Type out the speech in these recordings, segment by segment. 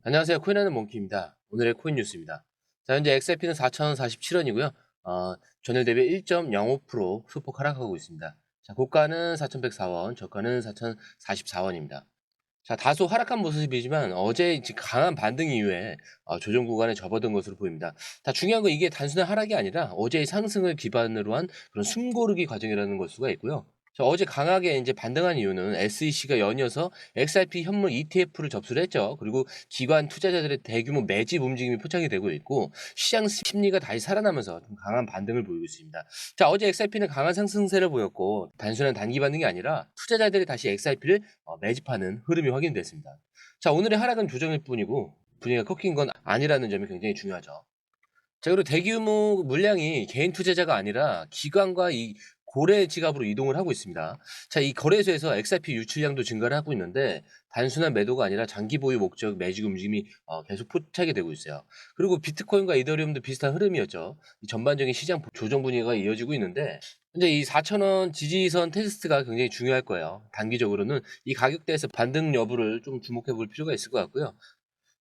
안녕하세요. 코인하는 몽키입니다. 오늘의 코인 뉴스입니다. 자, 현재 XRP는 4,047원이고요. 전일 대비 1.05% 소폭 하락하고 있습니다. 자, 고가는 4,104원, 저가는 4,044원입니다. 자, 다소 하락한 모습이지만 어제 강한 반등 이후에 조정 구간에 접어든 것으로 보입니다. 자, 중요한 건 이게 단순한 하락이 아니라 어제의 상승을 기반으로 한 그런 숨고르기 과정이라는 걸 수가 있고요. 자, 어제 강하게 이제 반등한 이유는 SEC가 연이어서 XRP 현물 ETF를 접수를 했죠. 그리고 기관 투자자들의 대규모 매집 움직임이 포착이 되고 있고 시장 심리가 다시 살아나면서 좀 강한 반등을 보이고 있습니다. 자, 어제 XRP는 강한 상승세를 보였고 단순한 단기 반등이 아니라 투자자들이 다시 XRP를 매집하는 흐름이 확인됐습니다. 자, 오늘의 하락은 조정일 뿐이고 분위기가 꺾인 건 아니라는 점이 굉장히 중요하죠. 자, 그리고 대규모 물량이 개인 투자자가 아니라 기관과 이 고래 지갑으로 이동을 하고 있습니다. 자, 이 거래소에서 XRP 유출량도 증가를 하고 있는데 단순한 매도가 아니라 장기 보유 목적 매직 움직임이 계속 포착이 되고 있어요. 그리고 비트코인과 이더리움도 비슷한 흐름이었죠. 이 전반적인 시장 조정 분위기가 이어지고 있는데 현재 이 4,000원 지지선 테스트가 굉장히 중요할 거예요. 단기적으로는 이 가격대에서 반등 여부를 좀 주목해 볼 필요가 있을 것 같고요.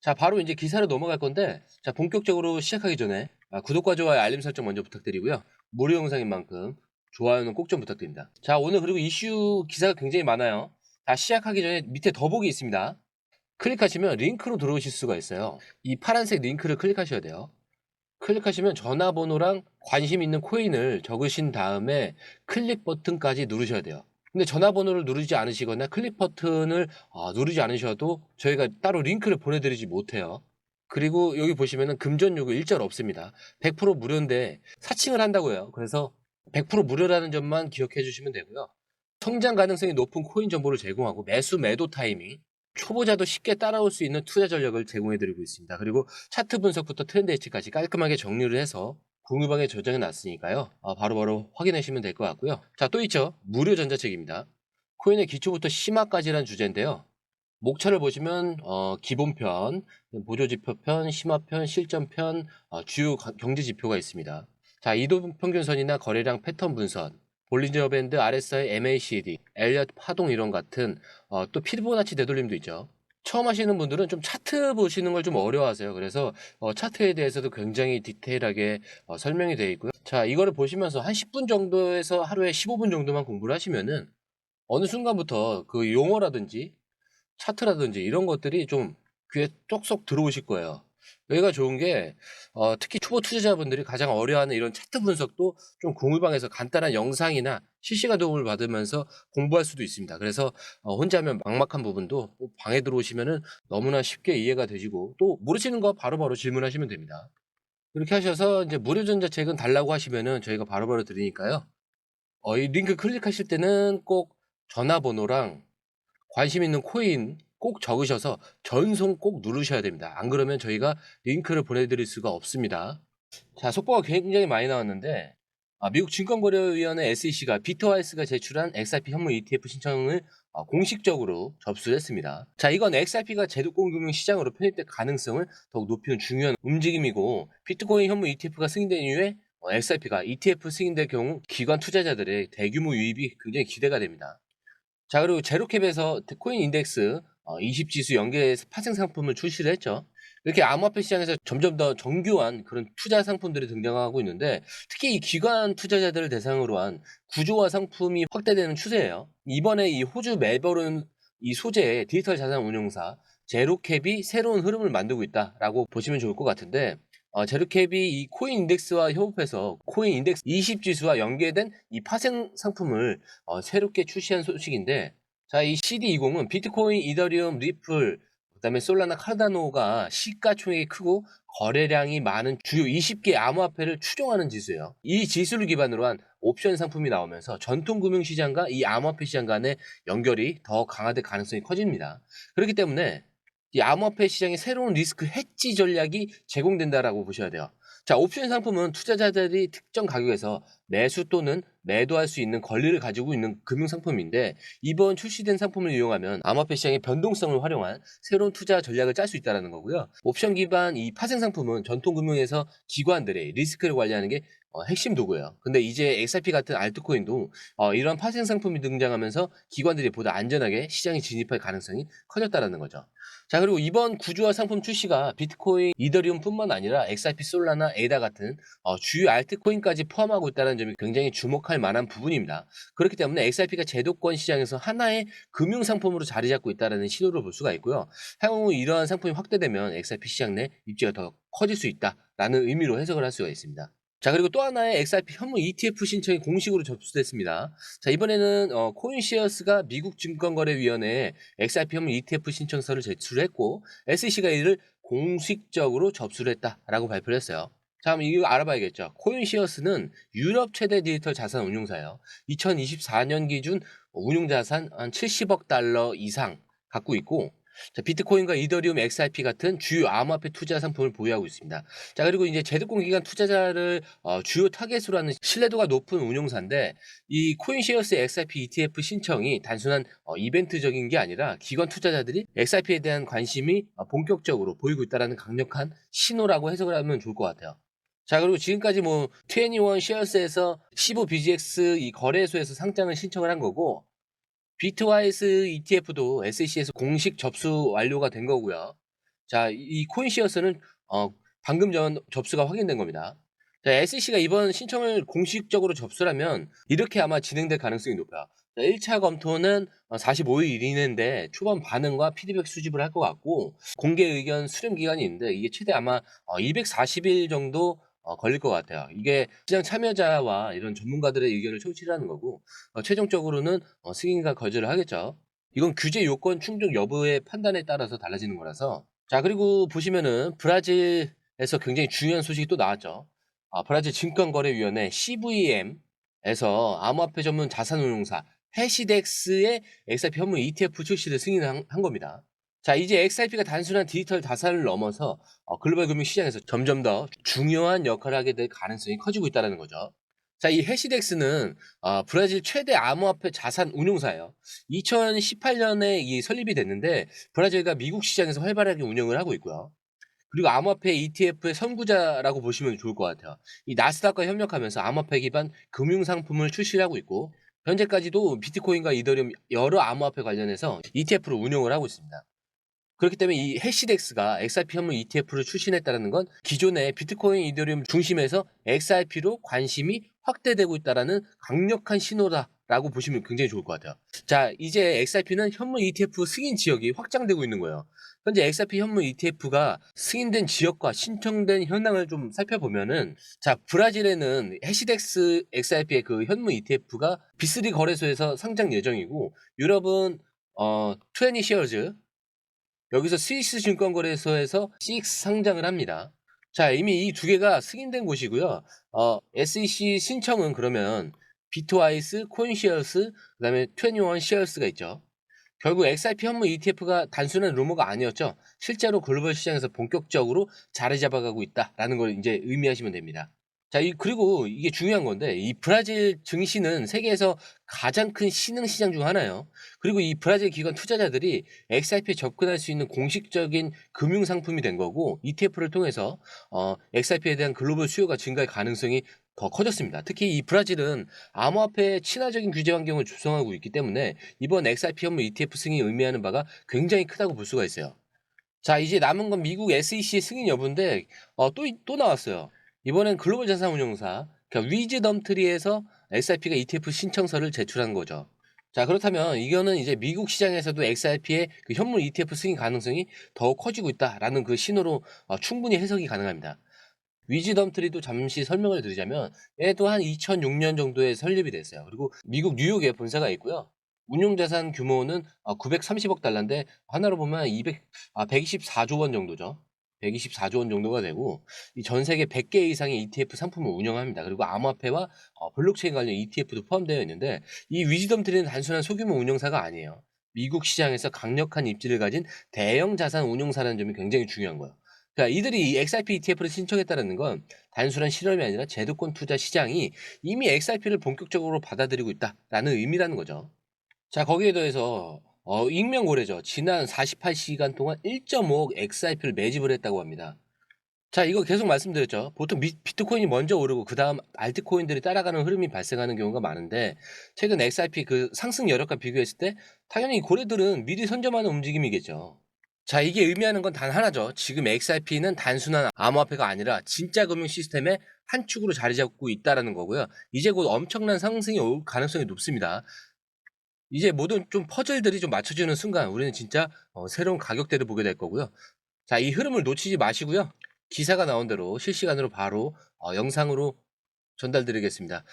자, 바로 이제 기사로 넘어갈 건데, 자, 본격적으로 시작하기 전에 구독과 좋아요, 알림 설정 먼저 부탁드리고요. 무료 영상인 만큼 좋아요는 꼭 좀 부탁드립니다. 자, 오늘 그리고 이슈 기사가 굉장히 많아요. 자, 시작하기 전에 밑에 더보기 있습니다. 클릭하시면 링크로 들어오실 수가 있어요. 이 파란색 링크를 클릭하셔야 돼요. 클릭하시면 전화번호랑 관심 있는 코인을 적으신 다음에 클릭 버튼까지 누르셔야 돼요. 근데 전화번호를 누르지 않으시거나 클릭 버튼을 누르지 않으셔도 저희가 따로 링크를 보내드리지 못해요. 그리고 여기 보시면은 금전 요구 일절 없습니다. 100% 무료인데 사칭을 한다고요. 그래서 100% 무료라는 점만 기억해 주시면 되고요. 성장 가능성이 높은 코인 정보를 제공하고 매수 매도 타이밍, 초보자도 쉽게 따라올 수 있는 투자 전략을 제공해 드리고 있습니다. 그리고 차트 분석부터 트렌드 예측까지 깔끔하게 정리를 해서 공유방에 저장해 놨으니까요. 바로바로 확인하시면 될 것 같고요. 자, 또 있죠. 무료 전자책입니다. 코인의 기초부터 심화까지라는 주제인데요. 목차를 보시면 기본편, 보조지표편, 심화편, 실전편, 주요 경제 지표가 있습니다. 자, 이동평균선이나 거래량 패턴 분석, 볼린저 밴드, RSI, MACD, 엘리엇 파동 이론 같은 또 피보나치 되돌림도 있죠. 처음 하시는 분들은 좀 차트 보시는 걸 좀 어려워하세요. 그래서 차트에 대해서도 굉장히 디테일하게 설명이 되어 있고요. 자, 이거를 보시면서 한 10분 정도에서 하루에 15분 정도만 공부를 하시면은 어느 순간부터 그 용어라든지 차트라든지 이런 것들이 좀 귀에 쏙쏙 들어오실 거예요. 여기가 좋은 게 특히 초보 투자자분들이 가장 어려워하는 이런 차트 분석도 좀 공유방에서 간단한 영상이나 실시간 도움을 받으면서 공부할 수도 있습니다. 그래서 혼자 하면 막막한 부분도 방에 들어오시면은 너무나 쉽게 이해가 되시고 또 모르시는 거 바로바로 질문하시면 됩니다. 이렇게 하셔서 이제 무료 전자책은 달라고 하시면은 저희가 바로바로 드리니까요. 이 링크 클릭하실 때는 꼭 전화번호랑 관심 있는 코인 꼭 적으셔서 전송 꼭 누르셔야 됩니다. 안 그러면 저희가 링크를 보내드릴 수가 없습니다. 자, 속보가 굉장히 많이 나왔는데 미국 증권거래위원회 SEC가 비트와이스가 제출한 XRP 현물 ETF 신청을 공식적으로 접수를 했습니다. 자, 이건 XRP가 제도권금융 시장으로 편입될 가능성을 더욱 높이는 중요한 움직임이고 비트코인 현물 ETF가 승인된 이후에 XRP가 ETF 승인될 경우 기관 투자자들의 대규모 유입이 굉장히 기대가 됩니다. 자, 그리고 제로캡에서 코인 인덱스 20 지수 연계 파생 상품을 출시를 했죠. 이렇게 암호화폐 시장에서 점점 더 정교한 그런 투자 상품들이 등장하고 있는데 특히 이 기관 투자자들을 대상으로 한 구조화 상품이 확대되는 추세예요. 이번에 이 호주 멜버른 이 소재의 디지털 자산 운용사 제로캡이 새로운 흐름을 만들고 있다라고 보시면 좋을 것 같은데 제로캡이 이 코인 인덱스와 협업해서 코인 인덱스 20 지수와 연계된 이 파생 상품을 새롭게 출시한 소식인데 자, 이 CD20은 비트코인, 이더리움, 리플, 그다음에 솔라나, 카르다노가 시가총액이 크고 거래량이 많은 주요 20개 암호화폐를 추종하는 지수예요. 이 지수를 기반으로 한 옵션 상품이 나오면서 전통 금융 시장과 이 암호화폐 시장 간의 연결이 더 강화될 가능성이 커집니다. 그렇기 때문에 이 암호화폐 시장의 새로운 리스크 해지 전략이 제공된다라고 보셔야 돼요. 자, 옵션 상품은 투자자들이 특정 가격에서 매수 또는 매도할 수 있는 권리를 가지고 있는 금융 상품인데 이번 출시된 상품을 이용하면 암호화폐 시장의 변동성을 활용한 새로운 투자 전략을 짤 수 있다는 거고요. 옵션 기반 이 파생 상품은 전통 금융에서 기관들의 리스크를 관리하는 게 핵심 도구예요. 근데 이제 XRP 같은 알트코인도 이런 파생 상품이 등장하면서 기관들이 보다 안전하게 시장에 진입할 가능성이 커졌다라는 거죠. 자, 그리고 이번 구주화 상품 출시가 비트코인, 이더리움뿐만 아니라 XRP 솔라나 에다 같은 주요 알트코인까지 포함하고 있다는 점이 굉장히 주목할 만한 부분입니다. 그렇기 때문에 XRP가 제도권 시장에서 하나의 금융 상품으로 자리 잡고 있다는 신호를 볼 수가 있고요. 향후 이러한 상품이 확대되면 XRP 시장 내 입지가 더 커질 수 있다라는 의미로 해석을 할 수가 있습니다. 자, 그리고 또 하나의 XRP 현무 ETF 신청이 공식으로 접수됐습니다. 자, 이번에는 코인시어스가 미국 증권거래위원회에 XRP 현무 ETF 신청서를 제출했고 SEC가 이를 공식적으로 접수를 했다라고 발표를 했어요. 자, 그럼 이거 알아봐야겠죠. 코인시어스는 유럽 최대 디지털 자산 운용사예요. 2024년 기준 운용자산 한 70억 달러 이상 갖고 있고, 자, 비트코인과 이더리움, XRP 같은 주요 암호화폐 투자 상품을 보유하고 있습니다. 자, 그리고 이제 제도권 기관 투자자를 주요 타겟으로 하는 신뢰도가 높은 운용사인데, 이 코인시어스 XRP ETF 신청이 단순한 이벤트적인 게 아니라 기관 투자자들이 XRP에 대한 관심이 본격적으로 보이고 있다는 강력한 신호라고 해석을 하면 좋을 것 같아요. 자, 그리고 지금까지 21 쉐어스에서 15BGX 이 거래소에서 상장을 신청을 한 거고, 비트와이스 ETF도 SEC에서 공식 접수 완료가 된 거고요. 자, 이 코인시어스는 방금 전 접수가 확인된 겁니다. 자, SEC가 이번 신청을 공식적으로 접수하면 이렇게 아마 진행될 가능성이 높아요. 자, 1차 검토는 45일 이내인데 초반 반응과 피드백 수집을 할 것 같고, 공개 의견 수렴 기간이 있는데 이게 최대 아마 240일 정도 걸릴 것 같아요. 이게 시장 참여자와 이런 전문가들의 의견을 청취하는 거고, 최종적으로는 승인과 거절을 하겠죠. 이건 규제 요건 충족 여부의 판단에 따라서 달라지는 거라서. 자, 그리고 보시면은 브라질에서 굉장히 중요한 소식이 또 나왔죠. 브라질 증권거래위원회 CVM에서 암호화폐 전문 자산운용사 해시덱스의 XRP 현물 ETF 출시를 승인한 겁니다. 자, 이제 XRP가 단순한 디지털 자산을 넘어서 글로벌 금융 시장에서 점점 더 중요한 역할을 하게 될 가능성이 커지고 있다는 거죠. 자, 이 해시덱스는 브라질 최대 암호화폐 자산 운용사예요. 2018년에 이 설립이 됐는데 브라질과 미국 시장에서 활발하게 운영을 하고 있고요. 그리고 암호화폐 ETF의 선구자라고 보시면 좋을 것 같아요. 이 나스닥과 협력하면서 암호화폐 기반 금융 상품을 출시하고 있고, 현재까지도 비트코인과 이더리움 여러 암호화폐 관련해서 ETF로 운영을 하고 있습니다. 그렇기 때문에 이 해시덱스가 XRP 현물 ETF를 출신했다는 건 기존의 비트코인, 이더리움 중심에서 XRP로 관심이 확대되고 있다는 강력한 신호다라고 보시면 굉장히 좋을 것 같아요. 자, 이제 XRP는 현물 ETF 승인 지역이 확장되고 있는 거예요. 현재 XRP 현물 ETF가 승인된 지역과 신청된 현황을 좀 살펴보면은, 자, 브라질에는 해시덱스 XRP의 그 현물 ETF가 B3 거래소에서 상장 예정이고, 유럽은 20 쉐어즈 여기서 스위스 증권거래소에서 CX 상장을 합니다. 자, 이미 이 두 개가 승인된 곳이고요. SEC 신청은 그러면 비트와이스, 코인시어스, 그다음에 21 쉐어스가 있죠. 결국 XRP 현물 ETF가 단순한 루머가 아니었죠. 실제로 글로벌 시장에서 본격적으로 자리 잡아가고 있다라는 걸 이제 의미하시면 됩니다. 자, 그리고 이게 중요한 건데, 이 브라질 증시는 세계에서 가장 큰 신흥 시장 중 하나예요. 그리고 이 브라질 기관 투자자들이 XRP에 접근할 수 있는 공식적인 금융 상품이 된 거고, ETF를 통해서 XRP에 대한 글로벌 수요가 증가할 가능성이 더 커졌습니다. 특히 이 브라질은 암호화폐 친화적인 규제 환경을 조성하고 있기 때문에 이번 XRP 현물 ETF 승인이 의미하는 바가 굉장히 크다고 볼 수가 있어요. 자, 이제 남은 건 미국 SEC의 승인 여부인데 또 나왔어요. 이번엔 글로벌 자산 운용사 그러니까 위즈덤트리에서 XRP가 ETF 신청서를 제출한 거죠. 자, 그렇다면 이거는 이제 미국 시장에서도 XRP의 그 현물 ETF 승인 가능성이 더욱 커지고 있다라는 그 신호로 충분히 해석이 가능합니다. 위즈덤트리도 잠시 설명을 드리자면 얘도 한 2006년 정도에 설립이 됐어요. 그리고 미국 뉴욕에 본사가 있고요. 운용자산 규모는 930억 달러인데 하나로 보면 124조 원 정도죠. 124조 원 정도가 되고 이 전 세계 100개 이상의 ETF 상품을 운영합니다. 그리고 암호화폐와 블록체인 관련 ETF도 포함되어 있는데 이 위즈덤트리는 단순한 소규모 운용사가 아니에요. 미국 시장에서 강력한 입지를 가진 대형 자산 운용사라는 점이 굉장히 중요한 거예요. 그러니까 이들이 이 XRP ETF를 신청했다는 건 단순한 실험이 아니라 제도권 투자 시장이 이미 XRP를 본격적으로 받아들이고 있다라는 의미라는 거죠. 자, 거기에 더해서 익명 고래죠. 지난 48시간 동안 1.5억 XRP를 매집을 했다고 합니다. 자, 이거 계속 말씀드렸죠. 보통 비트코인이 먼저 오르고 그다음 알트코인들이 따라가는 흐름이 발생하는 경우가 많은데, 최근 XRP 그 상승 여력과 비교했을 때 당연히 고래들은 미리 선점하는 움직임이겠죠. 자, 이게 의미하는 건 단 하나죠. 지금 XRP는 단순한 암호화폐가 아니라 진짜 금융 시스템의 한 축으로 자리 잡고 있다라는 거고요. 이제 곧 엄청난 상승이 올 가능성이 높습니다. 이제 모든 좀 퍼즐들이 좀 맞춰지는 순간 우리는 진짜 새로운 가격대를 보게 될 거고요. 자, 이 흐름을 놓치지 마시고요. 기사가 나온 대로 실시간으로 바로 영상으로 전달드리겠습니다.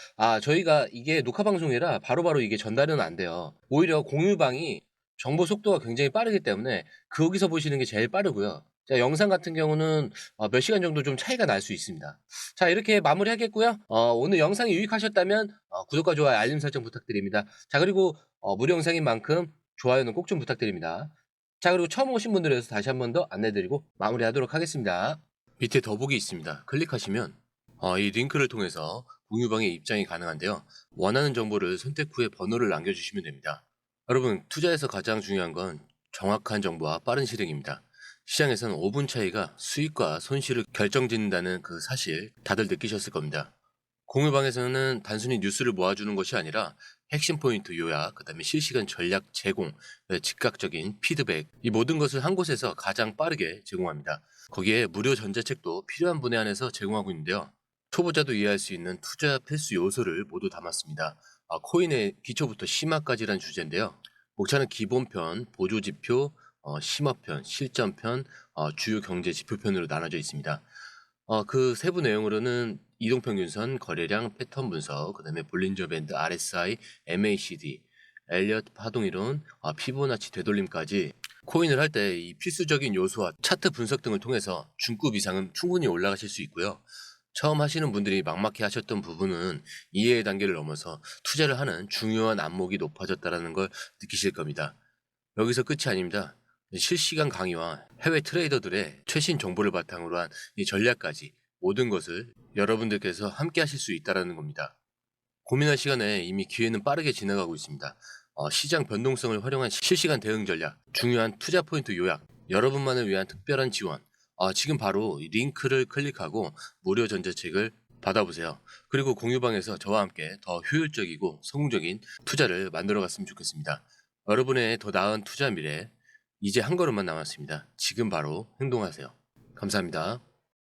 저희가 이게 녹화 방송이라 바로바로 이게 전달은 안 돼요. 오히려 공유방이 정보 속도가 굉장히 빠르기 때문에 거기서 보시는 게 제일 빠르고요. 자, 영상 같은 경우는 몇 시간 정도 좀 차이가 날 수 있습니다. 자, 이렇게 마무리하겠고요. 오늘 영상이 유익하셨다면 구독과 좋아요, 알림 설정 부탁드립니다. 자, 그리고 무료 영상인 만큼 좋아요는 꼭 좀 부탁드립니다. 자, 그리고 처음 오신 분들에 대해서 다시 한 번 더 안내드리고 마무리하도록 하겠습니다. 밑에 더보기 있습니다. 클릭하시면 이 링크를 통해서 공유방에 입장이 가능한데요. 원하는 정보를 선택 후에 번호를 남겨주시면 됩니다. 여러분, 투자에서 가장 중요한 건 정확한 정보와 빠른 실행입니다. 시장에서는 5분 차이가 수익과 손실을 결정짓는다는 그 사실 다들 느끼셨을 겁니다. 공유방에서는 단순히 뉴스를 모아주는 것이 아니라 핵심 포인트 요약, 그 다음에 실시간 전략 제공, 즉각적인 피드백, 이 모든 것을 한 곳에서 가장 빠르게 제공합니다. 거기에 무료 전자책도 필요한 분야 안에서 제공하고 있는데요. 초보자도 이해할 수 있는 투자 필수 요소를 모두 담았습니다. 코인의 기초부터 심화까지란 주제인데요. 목차는 기본편, 보조지표, 심화편, 실전편, 주요 경제 지표편으로 나눠져 있습니다. 그 세부 내용으로는 이동평균선, 거래량, 패턴 분석, 그 다음에 볼린저 밴드, RSI, MACD, 엘리엇 파동이론, 피보나치 되돌림까지 코인을 할 때 이 필수적인 요소와 차트 분석 등을 통해서 중급 이상은 충분히 올라가실 수 있고요. 처음 하시는 분들이 막막해 하셨던 부분은 이해의 단계를 넘어서 투자를 하는 중요한 안목이 높아졌다는 걸 느끼실 겁니다. 여기서 끝이 아닙니다. 실시간 강의와 해외 트레이더들의 최신 정보를 바탕으로 한 이 전략까지 모든 것을 여러분들께서 함께 하실 수 있다는 겁니다. 고민할 시간에 이미 기회는 빠르게 지나가고 있습니다. 시장 변동성을 활용한 실시간 대응 전략, 중요한 투자 포인트 요약, 여러분만을 위한 특별한 지원. 지금 바로 이 링크를 클릭하고 무료 전자책을 받아보세요. 그리고 공유방에서 저와 함께 더 효율적이고 성공적인 투자를 만들어 갔으면 좋겠습니다. 여러분의 더 나은 투자 미래, 이제 한 걸음만 남았습니다. 지금 바로 행동하세요. 감사합니다.